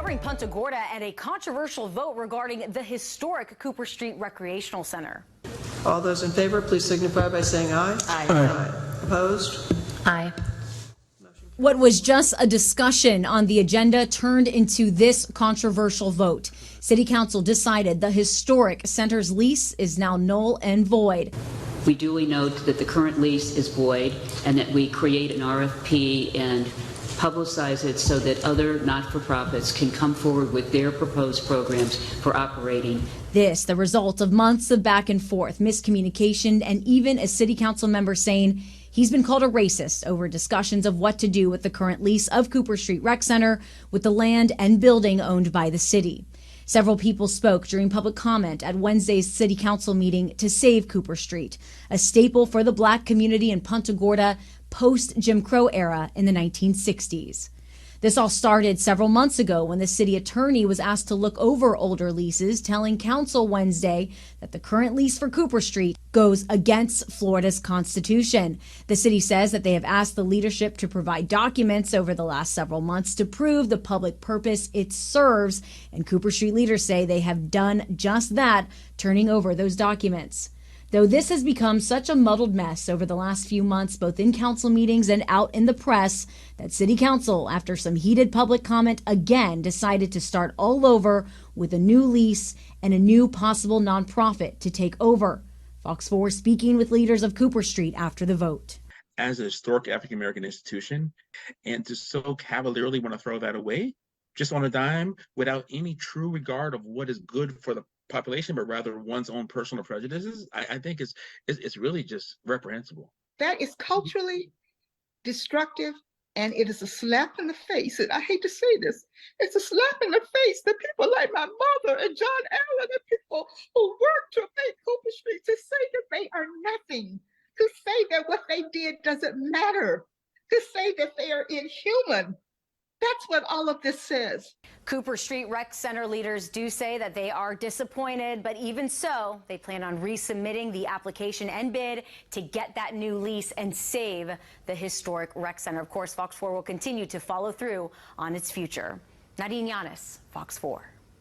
covering Punta Gorda and a controversial vote regarding the historic Cooper Street Recreational Center. All those in favor, please signify by saying aye. Aye. Aye. Opposed? Aye. What was just a discussion on the agenda turned into this controversial vote. City Council decided the historic center's lease is now null and void. We duly note that the current lease is void and that we create an RFP and publicize it so that other not-for-profits can come forward with their proposed programs for operating. This, the result of months of back and forth, miscommunication, and even a city council member saying he's been called a racist over discussions of what to do with the current lease of Cooper Street Rec Center with the land and building owned by the city. Several people spoke during public comment at Wednesday's city council meeting to save Cooper Street, a staple for the black community in Punta Gorda post-Jim Crow era in the 1960s. This all started several months ago when the city attorney was asked to look over older leases, telling council Wednesday that the current lease for Cooper Street goes against Florida's constitution. The city says that they have asked the leadership to provide documents over the last several months to prove the public purpose it serves, and Cooper Street leaders say they have done just that, turning over those documents. Though this has become such a muddled mess over the last few months, both in council meetings and out in the press, that City Council, after some heated public comment, again decided to start all over with a new lease and a new possible nonprofit to take over. Fox 4 speaking with leaders of Cooper Street after the vote. As a historic African-American institution, and to so cavalierly want to throw that away, just on a dime, without any true regard of what is good for the population, but rather one's own personal prejudices, I think it's really just reprehensible. That is culturally destructive, and it is a slap in the face. And I hate to say this, it's a slap in the face that people like my mother and John Allen and people who work to make Cooper Street, to say that they are nothing, to say that what they did doesn't matter, to say that they are inhuman. That's what all of this says. Cooper Street Rec Center leaders do say that they are disappointed, but even so, they plan on resubmitting the application and bid to get that new lease and save the historic rec center. Of course, Fox 4 will continue to follow through on its future. Nadine Yanis, Fox 4.